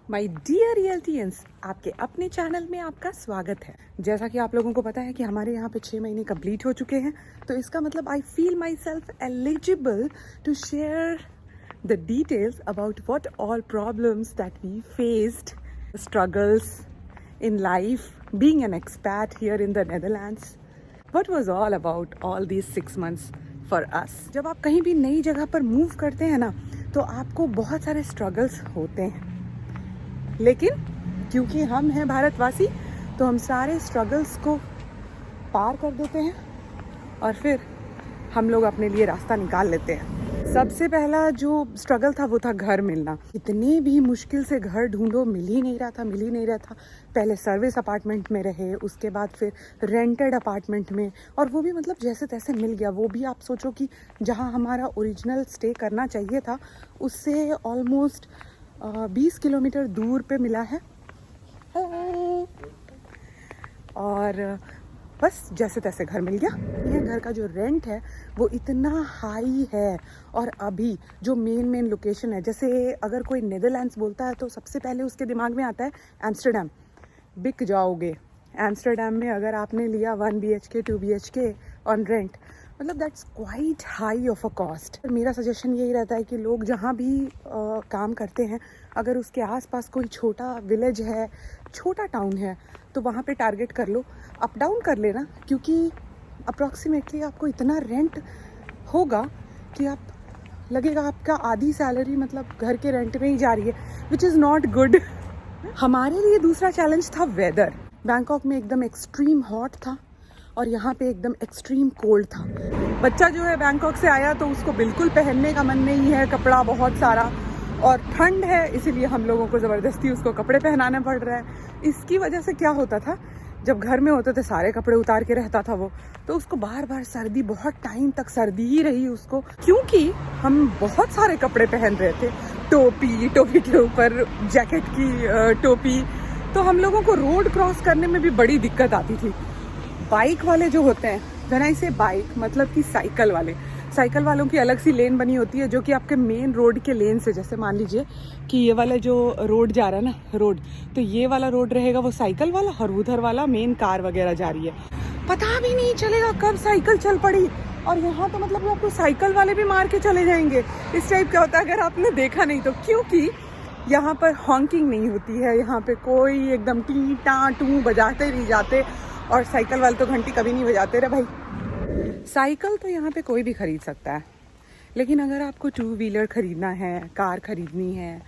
My dear रियल्टियंस, आपके अपने channel में आपका स्वागत है। जैसा कि आप लोगों को पता है कि हमारे यहाँ पे 6 महीने कंप्लीट हो चुके हैं, तो इसका मतलब I feel myself eligible to share the details about what all problems that we faced, struggles in life, being an expat here in the Netherlands. What was all about all these 6 months for us? जब आप कहीं भी नई जगह पर move करते हैं ना, तो आपको बहुत सारे स्ट्रगल्स होते हैं, लेकिन क्योंकि हम हैं भारतवासी तो हम सारे स्ट्रगल्स को पार कर देते हैं और फिर हम लोग अपने लिए रास्ता निकाल लेते हैं। सबसे पहला जो स्ट्रगल था वो था घर मिलना। इतने भी मुश्किल से घर ढूंढो, मिल ही नहीं रहा था। पहले सर्विस अपार्टमेंट में रहे, उसके बाद फिर रेंटेड अपार्टमेंट में, और वो भी मतलब जैसे तैसे मिल गया। वो भी आप सोचो कि जहाँ हमारा ओरिजिनल स्टे करना चाहिए था उससे ऑलमोस्ट 20 किलोमीटर दूर पे मिला है। और बस जैसे तैसे घर मिल गया। ये घर का जो रेंट है वो इतना हाई है, और अभी जो मेन लोकेशन है, जैसे अगर कोई नेदरलैंड्स बोलता है तो सबसे पहले उसके दिमाग में आता है एम्स्टर्डम। बिक जाओगे एम्स्टर्डम में अगर आपने लिया 1 BHK 2 BHK ऑन रेंट, मतलब that's quite high of a cost. मेरा सजेशन यही रहता है कि लोग जहाँ भी काम करते हैं, अगर उसके आसपास कोई छोटा विलेज है, छोटा टाउन है, तो वहाँ पे टारगेट कर लो, अप डाउन कर लेना, क्योंकि अप्रॉक्सीमेटली आपको इतना रेंट होगा कि आप लगेगा आपका आधी सैलरी मतलब घर के रेंट में ही जा रही है, विच इज़ नॉट गुड। हमारे लिए दूसरा चैलेंज था वेदर। बैंकॉक में एकदम एक्सट्रीम हॉट था और यहाँ पे एकदम एक्सट्रीम कोल्ड था। बच्चा जो है बैंकॉक से आया तो उसको बिल्कुल पहनने का मन नहीं है, कपड़ा बहुत सारा, और ठंड है, इसीलिए हम लोगों को ज़बरदस्ती उसको कपड़े पहनाने पड़ रहा है। इसकी वजह से क्या होता था, जब घर में होते थे सारे कपड़े उतार के रहता था वो, तो उसको बार बार सर्दी, बहुत टाइम तक सर्दी ही रही उसको, क्योंकि हम बहुत सारे कपड़े पहन रहे थे। टोपी के ऊपर जैकेट की टोपी, तो हम लोगों को रोड क्रॉस करने में भी बड़ी दिक्कत आती थी। बाइक वाले जो होते हैं, व्हेन आई से बाइक मतलब कि साइकिल वालों की अलग सी लेन बनी होती है, जो कि आपके मेन रोड के लेन से, जैसे मान लीजिए कि ये वाला जो रोड जा रहा है ना रोड, तो ये वाला रोड रहेगा वो साइकिल वाला, और उधर वाला मेन कार वगैरह जा रही है। पता भी नहीं चलेगा कब साइकिल चल पड़ी, और यहाँ तो मतलब आपको साइकिल वाले भी मार के चले जाएंगे। इस टाइप का होता है अगर आपने देखा नहीं तो, क्योंकि यहाँ पर हॉन्किंग नहीं होती है, यहाँ पे कोई एकदम टी टा टू बजाते नहीं जाते, और साइकिल वाले तो घंटी कभी नहीं बजाते रे भाई। साइकिल तो यहाँ पे कोई भी खरीद सकता है, लेकिन अगर आपको 2 व्हीलर खरीदना है, कार खरीदनी है,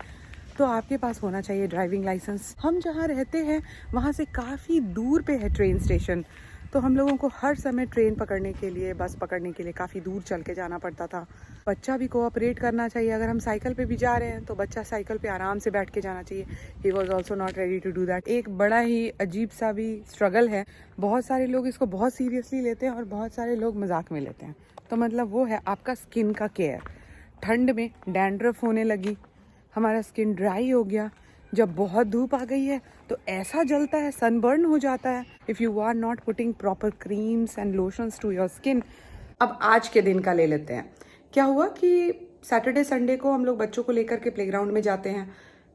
तो आपके पास होना चाहिए ड्राइविंग लाइसेंस। हम जहाँ रहते हैं वहाँ से काफ़ी दूर पे है ट्रेन स्टेशन, तो हम लोगों को हर समय ट्रेन पकड़ने के लिए, बस पकड़ने के लिए काफ़ी दूर चल के जाना पड़ता था। बच्चा भी कोऑपरेट करना चाहिए। अगर हम साइकिल पे भी जा रहे हैं तो बच्चा साइकिल पे आराम से बैठ के जाना चाहिए। He was also not ready to do that. एक बड़ा ही अजीब सा भी स्ट्रगल है। बहुत सारे लोग इसको बहुत सीरियसली लेते हैं और बहुत सारे लोग मजाक में लेते हैं। तो मतलब वो है आपका स्किन का केयर। ठंड में डैंड्रफ होने लगी, हमारा स्किन ड्राई हो गया। जब बहुत धूप आ गई है तो ऐसा जलता है, सनबर्न हो जाता है, if you are not putting proper creams and lotions to your skin. अब आज के दिन का ले लेते हैं। क्या हुआ कि सैटरडे संडे को हम लोग बच्चों को लेकर के प्लेग्राउंड में जाते हैं।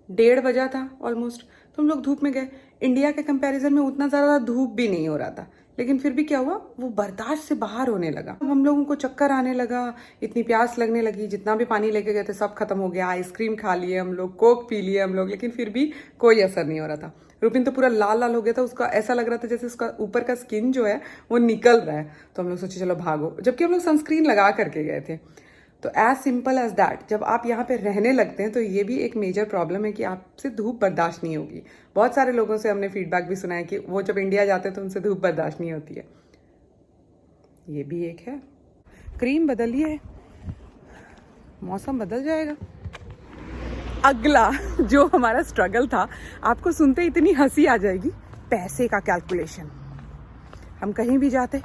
1:30 बजा था ऑलमोस्ट, तो हम लोग धूप में गए। इंडिया के कंपैरिजन में उतना ज़्यादा धूप भी नहीं हो रहा था, लेकिन फिर भी क्या हुआ, वो बर्दाश्त से बाहर होने लगा। हम लोगों को चक्कर आने लगा, इतनी प्यास लगने लगी, जितना भी पानी लेके गए थे सब खत्म हो गया। आइसक्रीम खा लिए हम लोग, कोक पी लिए हम लोग, लेकिन फिर भी कोई असर नहीं हो रहा था। रुपिन तो पूरा लाल लाल हो गया था, उसका ऐसा लग रहा था जैसे उसका ऊपर का स्किन जो है वो निकल रहा है। तो हम लोग सोचे चलो भागो, जबकि हम लोग सनस्क्रीन लगा करके गए थे। तो एज सिंपल एज दैट, जब आप यहाँ पे रहने लगते हैं तो ये भी एक मेजर प्रॉब्लम है कि आपसे धूप बर्दाश्त नहीं होगी। बहुत सारे लोगों से हमने फीडबैक भी सुना है कि वो जब इंडिया जाते हैं तो उनसे धूप बर्दाश्त नहीं होती है। ये भी एक है। क्रीम बदलिए, मौसम बदल जाएगा। अगला जो हमारा स्ट्रगल था, आपको सुनते इतनी हंसी आ जाएगी, पैसे का कैलकुलेशन। हम कहीं भी जाते,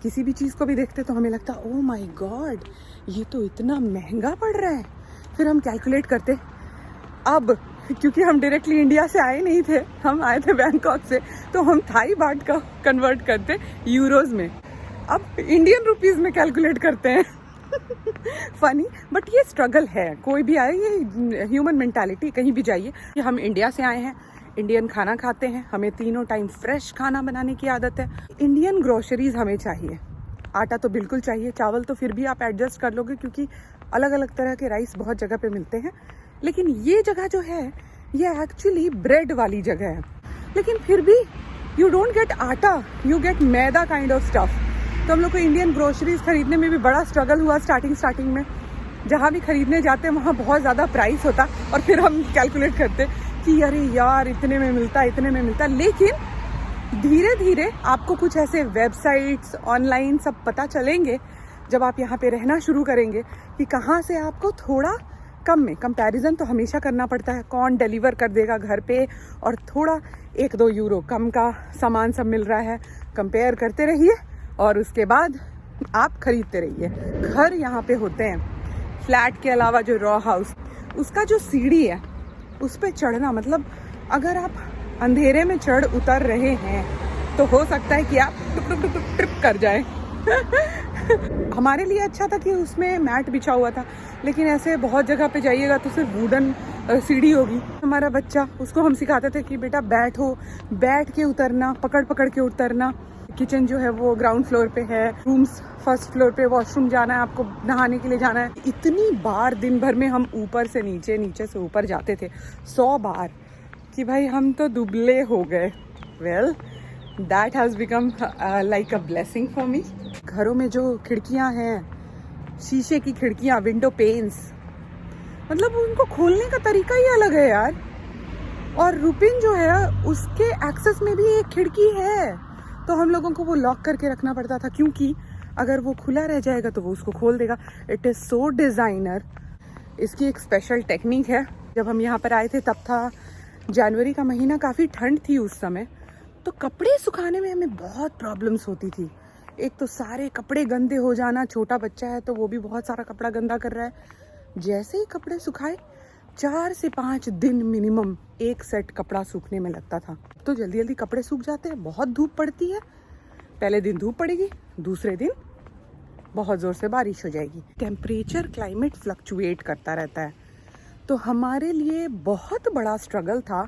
किसी भी चीज़ को भी देखते तो हमें लगता ओ माय गॉड ये तो इतना महंगा पड़ रहा है। फिर हम कैलकुलेट करते। अब क्योंकि हम डायरेक्टली इंडिया से आए नहीं थे, हम आए थे बैंकॉक से, तो हम थाई बाट का कन्वर्ट करते यूरोज में, अब इंडियन रुपीस में कैलकुलेट करते हैं। फनी, बट ये स्ट्रगल है, कोई भी आए, ये ह्यूमन मेंटालिटी, कहीं भी जाइए। कि हम इंडिया से आए हैं, इंडियन खाना खाते हैं, हमें तीनों टाइम फ्रेश खाना बनाने की आदत है। इंडियन ग्रोसरीज हमें चाहिए, आटा तो बिल्कुल चाहिए, चावल तो फिर भी आप एडजस्ट कर लोगे क्योंकि अलग अलग तरह के राइस बहुत जगह पे मिलते हैं। लेकिन ये जगह जो है ये एक्चुअली ब्रेड वाली जगह है, लेकिन फिर भी यू डोंट गेट आटा, you get maida kind of stuff. तो हम लोग को इंडियन ग्रोसरीज खरीदने में भी बड़ा स्ट्रगल हुआ स्टार्टिंग में। जहाँ भी खरीदने जाते हैं वहाँ बहुत ज़्यादा प्राइस होता और फिर हम कैलकुलेट करते कि अरे यार इतने में मिलता। लेकिन धीरे धीरे आपको कुछ ऐसे वेबसाइट्स ऑनलाइन सब पता चलेंगे जब आप यहाँ पे रहना शुरू करेंगे कि कहाँ से आपको थोड़ा कम में, कंपैरिजन तो हमेशा करना पड़ता है, कौन डिलीवर कर देगा घर पे और थोड़ा 1-2 यूरो कम का सामान सब मिल रहा है, कंपेयर करते रहिए और उसके बाद आप खरीदते रहिए। घर यहाँ पे होते हैं, फ्लैट के अलावा जो रॉ हाउस, उसका जो सीढ़ी है उस पे चढ़ना, मतलब अगर आप अंधेरे में चढ़ उतर रहे हैं तो हो सकता है कि आप ट्रिप कर जाए। हमारे लिए अच्छा था कि उसमें मैट बिछा हुआ था, लेकिन ऐसे बहुत जगह पे जाइएगा तो सिर्फ वुडन सीढ़ी होगी। हमारा बच्चा, उसको हम सिखाते थे कि बेटा बैठ के उतरना, पकड़ के उतरना। किचन जो है वो ग्राउंड फ्लोर पे है, रूम्स फर्स्ट फ्लोर पे, वॉशरूम जाना है आपको, नहाने के लिए जाना है। इतनी बार दिन भर में हम ऊपर से नीचे, नीचे से ऊपर जाते थे 100 बार कि भाई हम तो दुबले हो गए। Well, that has become like a blessing for me. घरों में जो खिड़कियां हैं, शीशे की खिड़कियां, विंडो पेन्स, मतलब उनको खोलने का तरीका ही अलग है यार। और रुपिन जो है उसके एक्सेस में भी एक खिड़की है, तो हम लोगों को वो लॉक करके रखना पड़ता था क्योंकि अगर वो खुला रह जाएगा तो वो उसको खोल देगा। It is so designer. इसकी एक स्पेशल टेक्निक है। जब हम यहाँ पर आए थे तब था जनवरी का महीना, काफ़ी ठंड थी उस समय, तो कपड़े सुखाने में हमें बहुत प्रॉब्लम्स होती थी। एक तो सारे कपड़े गंदे हो जाना, छोटा बच्चा है तो वो भी बहुत सारा कपड़ा गंदा कर रहा है। जैसे ही कपड़े सुखाए 4 से 5 दिन मिनिमम एक सेट कपड़ा सूखने में लगता था। तो जल्दी जल्दी कपड़े सूख जाते हैं। बहुत धूप पड़ती है, पहले दिन धूप पड़ेगी, दूसरे दिन बहुत ज़ोर से बारिश हो जाएगी। टेम्परेचर, क्लाइमेट फ्लक्चुएट करता रहता है, तो हमारे लिए बहुत बड़ा स्ट्रगल था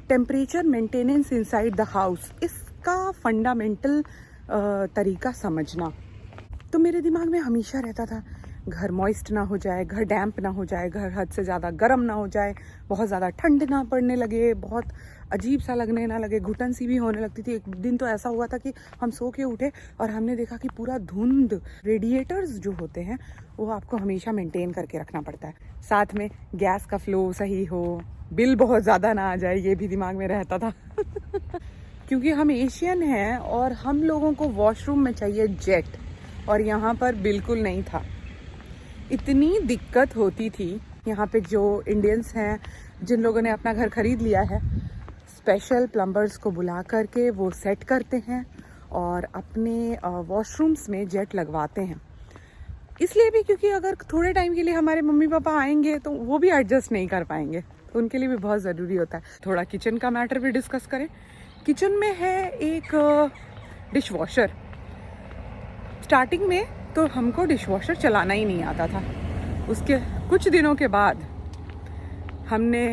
temperature maintenance inside the house. इसका फंडामेंटल तरीका समझना। तो मेरे दिमाग में हमेशा रहता था घर मॉइस्ट ना हो जाए, घर डैम्प ना हो जाए, घर हद से ज़्यादा गर्म ना हो जाए, बहुत ज़्यादा ठंड ना पड़ने लगे, बहुत अजीब सा लगने ना लगे, घुटन सी भी होने लगती थी। एक दिन तो ऐसा हुआ था कि हम सो के उठे और हमने देखा कि पूरा धुंध। रेडिएटर्स जो होते हैं वो आपको हमेशा मेंटेन करके रखना पड़ता है, साथ में गैस का फ्लो सही हो, बिल बहुत ज़्यादा ना आ जाए, ये भी दिमाग में रहता था। क्योंकि हम एशियन हैं और हम लोगों को वॉशरूम में चाहिए जेट, और यहाँ पर बिल्कुल नहीं था। इतनी दिक्कत होती थी। यहाँ पे जो इंडियंस हैं, जिन लोगों ने अपना घर खरीद लिया है, स्पेशल प्लम्बर्स को बुला करके वो सेट करते हैं और अपने वॉशरूम्स में जेट लगवाते हैं। इसलिए भी क्योंकि अगर थोड़े टाइम के लिए हमारे मम्मी पापा आएंगे तो वो भी एडजस्ट नहीं कर पाएंगे, तो उनके लिए भी बहुत ज़रूरी होता है। थोड़ा किचन का मैटर भी डिस्कस करें। किचन में है एक डिश वॉशर। स्टार्टिंग में तो हमको डिश वॉशर चलाना ही नहीं आता था। उसके कुछ दिनों के बाद हमने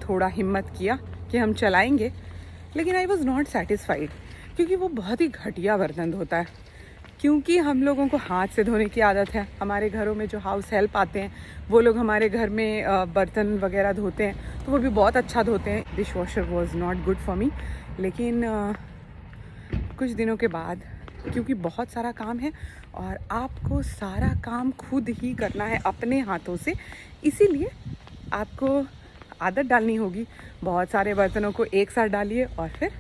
थोड़ा हिम्मत किया कि हम चलाएंगे, लेकिन आई वॉज नॉट सेटिस्फाइड क्योंकि वो बहुत ही घटिया बर्तन होता है। क्योंकि हम लोगों को हाथ से धोने की आदत है, हमारे घरों में जो हाउस हेल्प आते हैं वो लोग हमारे घर में बर्तन वगैरह धोते हैं, तो वो भी बहुत अच्छा धोते हैं। Dish washer was not good for me. लेकिन कुछ दिनों के बाद, क्योंकि बहुत सारा काम है और आपको सारा काम खुद ही करना है अपने हाथों से, इसीलिए आपको आदत डालनी होगी। बहुत सारे बर्तनों को एक साथ डालिए और फिर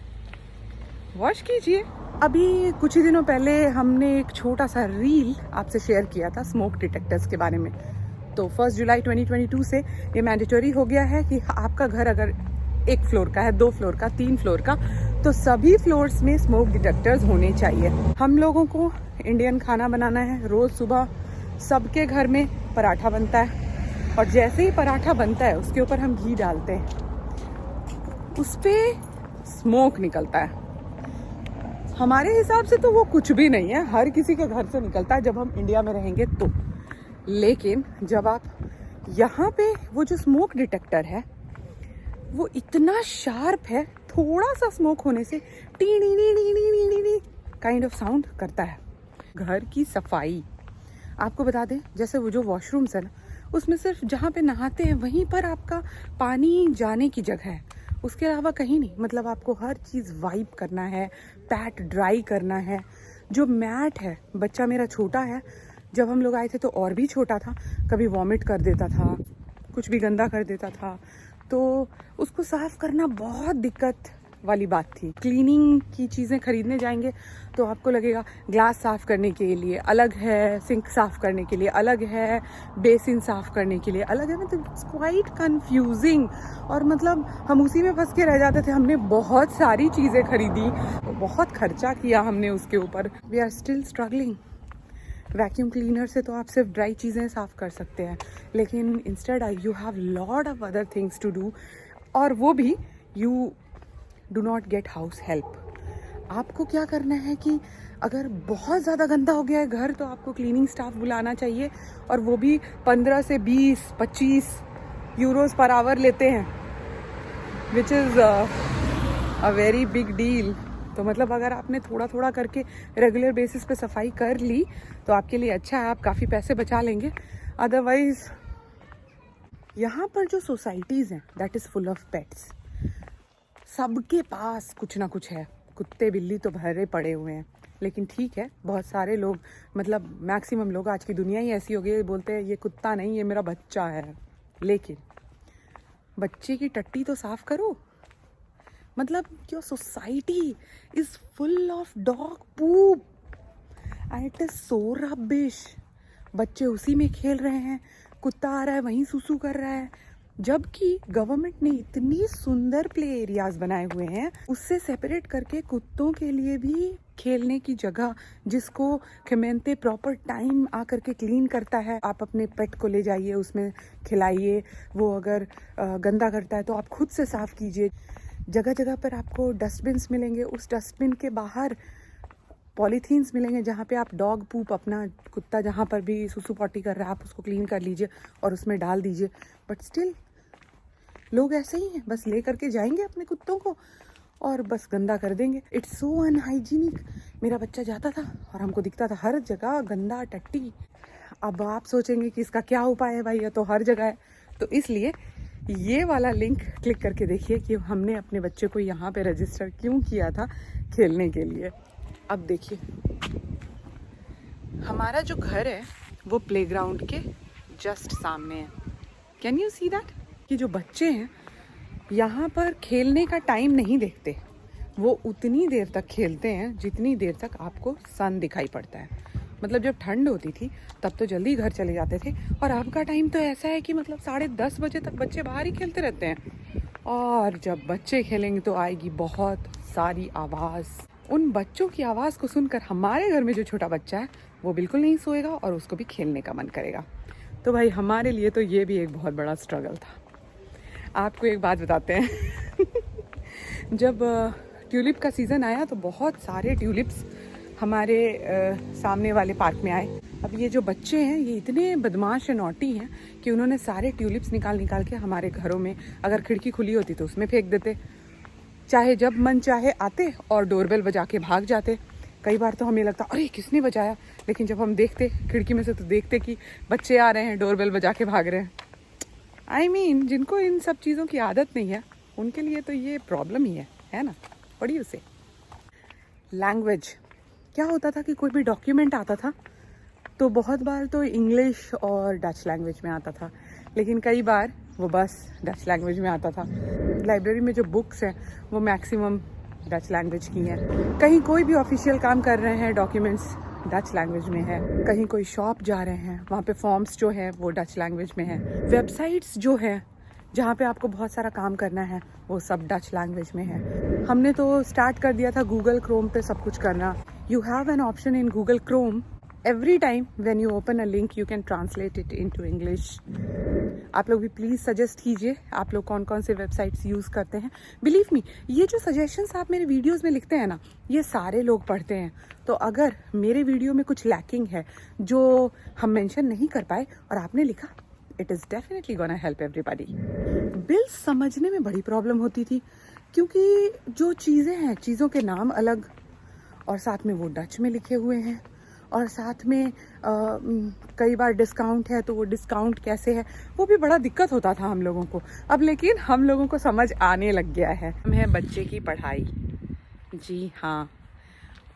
वॉश कीजिए। अभी कुछ ही दिनों पहले हमने एक छोटा सा रील आपसे शेयर किया था स्मोक डिटेक्टर्स के बारे में। तो 1 जुलाई 2022 से ये मैंडेटरी हो गया है कि आपका घर अगर 1 फ्लोर का है, 2 फ्लोर का, 3 फ्लोर का, तो सभी फ्लोर्स में स्मोक डिटेक्टर्स होने चाहिए। हम लोगों को इंडियन खाना बनाना है। रोज़ सुबह सबके घर में पराठा बनता है और जैसे ही पराठा बनता है उसके ऊपर हम घी डालते हैं, उस पर स्मोक निकलता है। हमारे हिसाब से तो वो कुछ भी नहीं है, हर किसी के घर से निकलता है जब हम इंडिया में रहेंगे तो। लेकिन जब आप यहाँ पे वो जो स्मोक डिटेक्टर है वो इतना शार्प है, थोड़ा सा स्मोक होने से T knee knee knee knee knee knee knee kind of sound करता है। घर की सफाई आपको बता दें, जैसे वो जो वॉशरूम्स है ना, उसमें सिर्फ जहाँ पे नहाते हैं वहीं पर आपका पानी जाने की जगह है, उसके अलावा कहीं नहीं। मतलब आपको हर चीज़ वाइप करना है, पैट ड्राई करना है। जो मैट है, बच्चा मेरा छोटा है, जब हम लोग आए थे तो और भी छोटा था, कभी वॉमिट कर देता था, कुछ भी गंदा कर देता था, तो उसको साफ़ करना बहुत दिक्कत वाली बात थी। क्लीनिंग की चीज़ें खरीदने जाएंगे तो आपको लगेगा ग्लास साफ़ करने के लिए अलग है, सिंक साफ़ करने के लिए अलग है, बेसिन साफ़ करने के लिए अलग है। मतलब इट्स क्वाइट कंफ्यूजिंग, और मतलब हम उसी में फंस के रह जाते थे। हमने बहुत सारी चीज़ें खरीदी, बहुत खर्चा किया हमने उसके ऊपर। We are still struggling. Vacuum cleaner से तो आप सिर्फ ड्राई चीज़ें साफ़ कर सकते हैं, लेकिन instead you have lot of other things to do, और वो भी you do not get house help. आपको क्या करना है कि अगर बहुत ज़्यादा गंदा हो गया है घर, तो आपको क्लीनिंग स्टाफ बुलाना चाहिए, और वो भी 15 से 20-25 यूरोस पर आवर लेते हैं, which is a very big deal. तो मतलब अगर आपने थोड़ा थोड़ा करके रेगुलर बेसिस पे सफाई कर ली तो आपके लिए अच्छा है, आप काफ़ी पैसे बचा लेंगे। अदरवाइज यहाँ पर जो सोसाइटीज़ हैं that is full of pets. सबके पास कुछ ना कुछ है, कुत्ते बिल्ली तो भरे पड़े हुए हैं। लेकिन ठीक है, बहुत सारे लोग, मतलब मैक्सिमम लोग, आज की दुनिया ही ऐसी हो गई है, बोलते हैं ये कुत्ता नहीं, ये मेरा बच्चा है। लेकिन बच्चे की टट्टी तो साफ करो। मतलब your society is full of dog poop and it is so rubbish. बच्चे उसी में खेल रहे हैं, कुत्ता आ रहा है वहीं सुसु कर रहा है, जबकि गवर्नमेंट ने इतनी सुंदर प्ले एरियाज बनाए हुए हैं, उससे सेपरेट करके कुत्तों के लिए भी खेलने की जगह, जिसको खिमेंते प्रॉपर टाइम आकर के क्लीन करता है। आप अपने पेट को ले जाइए, उसमें खिलाइए, वो अगर गंदा करता है तो आप खुद से साफ कीजिए। जगह जगह पर आपको डस्टबिन्स मिलेंगे, उस डस्टबिन के बाहर पॉलीथीन्स मिलेंगे जहाँ पे आप डॉग पूप, अपना कुत्ता जहाँ पर भी सुसु पॉटी कर रहा है आप उसको क्लीन कर लीजिए और उसमें डाल दीजिए। बट स्टिल लोग ऐसे ही हैं, बस ले करके जाएंगे अपने कुत्तों को और बस गंदा कर देंगे। It's so unhygienic. मेरा बच्चा जाता था और हमको दिखता था हर जगह गंदा टट्टी। अब आप सोचेंगे कि इसका क्या उपाय है भाई, ये तो हर जगह है। तो इसलिए ये वाला लिंक क्लिक करके देखिए कि हमने अपने बच्चे को यहाँ पे रजिस्टर क्यों किया था खेलने के लिए। अब देखिए, हमारा जो घर है वो प्लेग्राउंड के जस्ट सामने है। Can you see that? कि जो बच्चे हैं यहाँ पर खेलने का टाइम नहीं देखते, वो उतनी देर तक खेलते हैं जितनी देर तक आपको सन दिखाई पड़ता है। मतलब जब ठंड होती थी तब तो जल्दी घर चले जाते थे, और अब का टाइम तो ऐसा है कि मतलब 10:30 बजे तक बच्चे बाहर ही खेलते रहते हैं। और जब बच्चे खेलेंगे तो आएगी बहुत सारी आवाज़। उन बच्चों की आवाज़ को सुनकर हमारे घर में जो छोटा बच्चा है वो बिल्कुल नहीं सोएगा और उसको भी खेलने का मन करेगा। तो भाई हमारे लिए तो ये भी एक बहुत बड़ा स्ट्रगल था। आपको एक बात बताते हैं जब ट्यूलिप का सीज़न आया तो बहुत सारे ट्यूलिप्स हमारे सामने वाले पार्क में आए। अब ये जो बच्चे हैं ये इतने बदमाश और नॉटी हैं कि उन्होंने सारे ट्यूलिप्स निकाल के हमारे घरों में, अगर खिड़की खुली होती तो उसमें फेंक देते, चाहे जब मन चाहे आते और डोरबेल बजा के भाग जाते। कई बार तो हमें लगता अरे किसने बजाया, लेकिन जब हम देखते खिड़की में से तो देखते कि बच्चे आ रहे हैं, डोरबेल बजा के भाग रहे हैं। I mean, जिनको इन सब चीज़ों की आदत नहीं है उनके लिए तो ये प्रॉब्लम ही है ना। व्हाट डू यू से? लैंग्वेज क्या होता था कि कोई भी डॉक्यूमेंट आता था तो बहुत बार तो इंग्लिश और डच लैंग्वेज में आता था, लेकिन कई बार वो बस डच लैंग्वेज में आता था। लाइब्रेरी में जो बुक्स हैं वो मैक्सिमम डच लैंग्वेज की हैं। कहीं कोई भी ऑफिशियल काम कर रहे हैं, डॉक्यूमेंट्स डच लैंग्वेज में है। कहीं कोई शॉप जा रहे हैं, वहाँ पे फॉर्म्स जो है वो डच लैंग्वेज में है। वेबसाइट्स जो है जहाँ पे आपको बहुत सारा काम करना है वो सब डच लैंग्वेज में है। हमने तो स्टार्ट कर दिया था गूगल क्रोम पे सब कुछ करना। You have an option in Google Chrome every time when you open a link you can translate it into English. आप लोग भी प्लीज़ सजेस्ट कीजिए आप लोग कौन कौन से वेबसाइट्स यूज़ करते हैं. बिलीव मी, ये जो सजेशंस आप मेरे वीडियोस में लिखते हैं ना, ये सारे लोग पढ़ते हैं. तो अगर मेरे वीडियो में कुछ लैकिंग है जो हम मेंशन नहीं कर पाए और आपने लिखा, it is definitely gonna help everybody. Bills समझने में बड़ी प्रॉब्लम होती थी क्योंकि जो चीज़ें हैं, चीज़ों के नाम अलग और साथ में वो डच में लिखे हुए हैं और साथ में कई बार डिस्काउंट है तो वो डिस्काउंट कैसे है वो भी बड़ा दिक्कत होता था हम लोगों को. अब लेकिन हम लोगों को समझ आने लग गया है. हम है बच्चे की पढ़ाई. जी हाँ,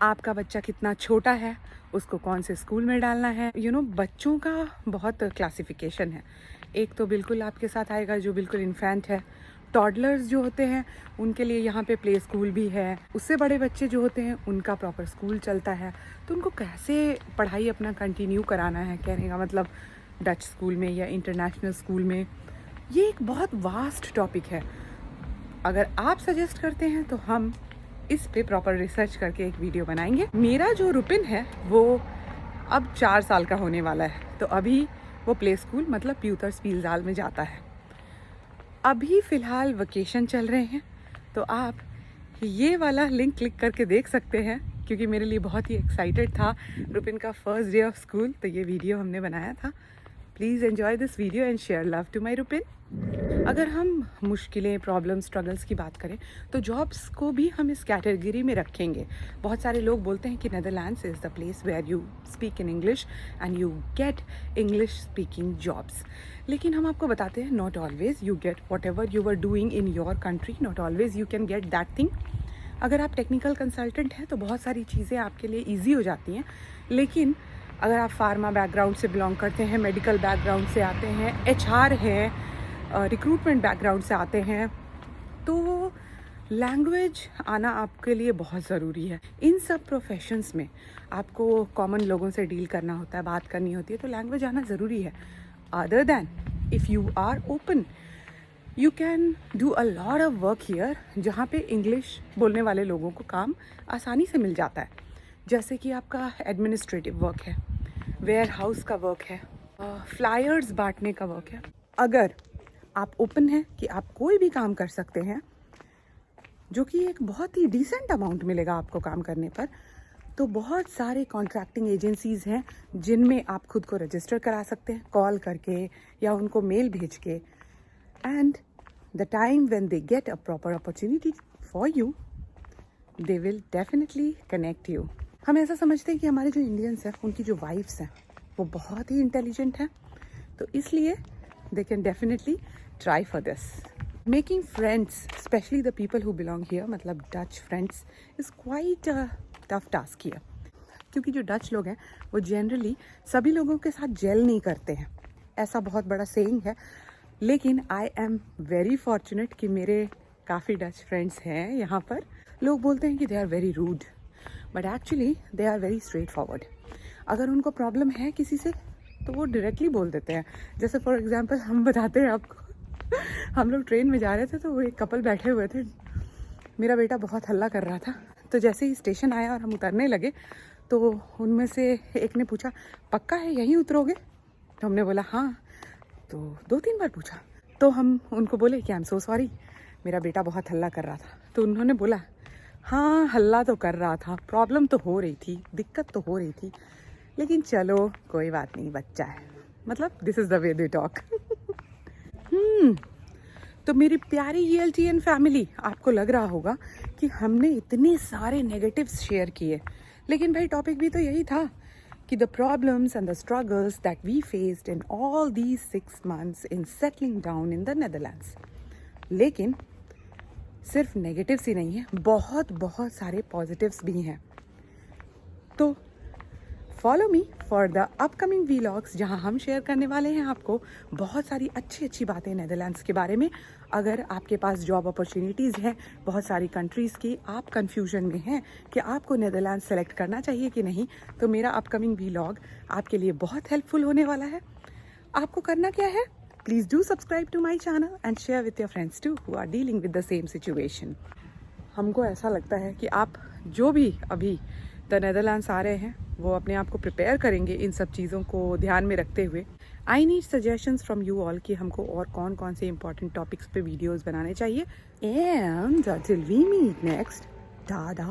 आपका बच्चा कितना छोटा है, उसको कौन से स्कूल में डालना है. बच्चों का बहुत क्लासिफिकेशन है. एक तो बिल्कुल आपके साथ आएगा जो बिल्कुल इन्फेंट है. टॉडलर्स जो होते हैं उनके लिए यहाँ पे प्ले स्कूल भी है. उससे बड़े बच्चे जो होते हैं उनका प्रॉपर स्कूल चलता है. तो उनको कैसे पढ़ाई अपना कंटिन्यू कराना है, कहने का मतलब डच स्कूल में या इंटरनेशनल स्कूल में, ये एक बहुत वास्ट टॉपिक है. अगर आप सजेस्ट करते हैं तो हम इस पे प्रॉपर रिसर्च करके एक वीडियो बनाएंगे. मेरा जो रुपिन है वो अब 4 साल का होने वाला है. तो अभी वो प्ले स्कूल मतलब प्यूतर स्पीलजाल में जाता है. अभी फ़िलहाल वेकेशन चल रहे हैं तो आप ये वाला लिंक क्लिक करके देख सकते हैं क्योंकि मेरे लिए बहुत ही एक्साइटेड था रुपिन का फर्स्ट डे ऑफ स्कूल. तो ये वीडियो हमने बनाया था. Please enjoy this video and share love to my Rupin. अगर हम मुश्किलें, प्रॉब्लम, स्ट्रगल्स की बात करें तो जॉब्स को भी हम इस कैटेगरी में रखेंगे. बहुत सारे लोग बोलते हैं कि Netherlands is the place where you speak in English and you get English speaking jobs. लेकिन हम आपको बताते हैं not always you get whatever you are doing in your country, not always you can get that thing. अगर आप technical consultant हैं तो बहुत सारी चीज़ें आपके लिए ईजी हो जाती हैं. लेकिन अगर आप फार्मा बैकग्राउंड से बिलोंग करते हैं, मेडिकल बैकग्राउंड से आते हैं, HR है, रिक्रूटमेंट बैकग्राउंड से आते हैं, तो लैंग्वेज आना आपके लिए बहुत ज़रूरी है. इन सब प्रोफेशंस में आपको कॉमन लोगों से डील करना होता है, बात करनी होती है, तो लैंग्वेज आना ज़रूरी है. Other than if you are open you can do a lot of work here जहाँ पे इंग्लिश बोलने वाले लोगों को काम आसानी से मिल जाता है. जैसे कि आपका एडमिनिस्ट्रेटिव वर्क है, वेयर हाउस का वर्क है, फ्लायर्स बांटने का वर्क है. अगर आप ओपन हैं कि आप कोई भी काम कर सकते हैं जो कि एक बहुत ही डिसेंट अमाउंट मिलेगा आपको काम करने पर, तो बहुत सारे कॉन्ट्रैक्टिंग एजेंसीज़ हैं जिनमें आप खुद को रजिस्टर करा सकते हैं कॉल करके या उनको मेल भेज के. And the time when they get a proper opportunity for you they will definitely connect you. हम ऐसा समझते हैं कि हमारे जो इंडियंस हैं उनकी जो वाइफ्स हैं वो बहुत ही इंटेलिजेंट हैं, तो इसलिए they can definitely try for this. Making friends, especially the people who belong here, मतलब Dutch friends, is quite a tough task here. क्योंकि जो डच लोग हैं वो जनरली सभी लोगों के साथ जेल नहीं करते हैं, ऐसा बहुत बड़ा सेइंग है. लेकिन आई एम वेरी फॉर्चुनेट कि मेरे काफ़ी डच फ्रेंड्स हैं यहाँ पर. लोग बोलते हैं कि they are very rude, but actually they are very straightforward. अगर उनको प्रॉब्लम है किसी से तो वो डायरेक्टली बोल देते हैं. जैसे फॉर एग्जांपल हम बताते हैं आपको, हम लोग ट्रेन में जा रहे थे तो वो एक कपल बैठे हुए थे. मेरा बेटा बहुत हल्ला कर रहा था, तो जैसे ही स्टेशन आया और हम उतरने लगे तो उनमें से एक ने पूछा, पक्का है यहीं उतरोगे? तो हमने बोला हाँ. तो 2-3 बार पूछा तो हम उनको बोले कि आई एम सो सॉरी, मेरा बेटा बहुत हल्ला कर रहा था. तो उन्होंने बोला हाँ, हल्ला तो कर रहा था, प्रॉब्लम तो हो रही थी, दिक्कत तो हो रही थी, लेकिन चलो कोई बात नहीं, बच्चा है. मतलब this is the way they talk. तो मेरी प्यारी ELTN फैमिली, आपको लग रहा होगा कि हमने इतने सारे नेगेटिव्स शेयर किए, लेकिन भाई टॉपिक भी तो यही था कि the problems and the struggles that we faced in all these 6 months in settling down in the Netherlands. लेकिन सिर्फ नेगेटिव्स ही नहीं है, बहुत बहुत सारे पॉजिटिव्स भी हैं. तो follow me for the upcoming vlogs जहां हम शेयर करने वाले हैं आपको बहुत सारी अच्छी अच्छी बातें नेदरलैंड्स के बारे में. अगर आपके पास जॉब अपॉर्चुनिटीज़ हैं बहुत सारी कंट्रीज़ की, आप कंफ्यूजन में हैं कि आपको नेदरलैंड सेलेक्ट करना चाहिए कि नहीं, तो मेरा अपकमिंग वीलॉग आपके लिए बहुत हेल्पफुल होने वाला है. आपको करना क्या है? Please do subscribe to my channel and share with your friends too who are dealing with the same situation. हमको ऐसा लगता है कि आप जो भी अभी द नेदरलैंड्स आ रहे हैं वो अपने आप को प्रिपेयर करेंगे इन सब चीज़ों को ध्यान में रखते हुए। I need suggestions from you all कि हमको और कौन कौन से इंपॉर्टेंट टॉपिक्स पे वीडियोस बनाने चाहिए। And till we meet next, Tata.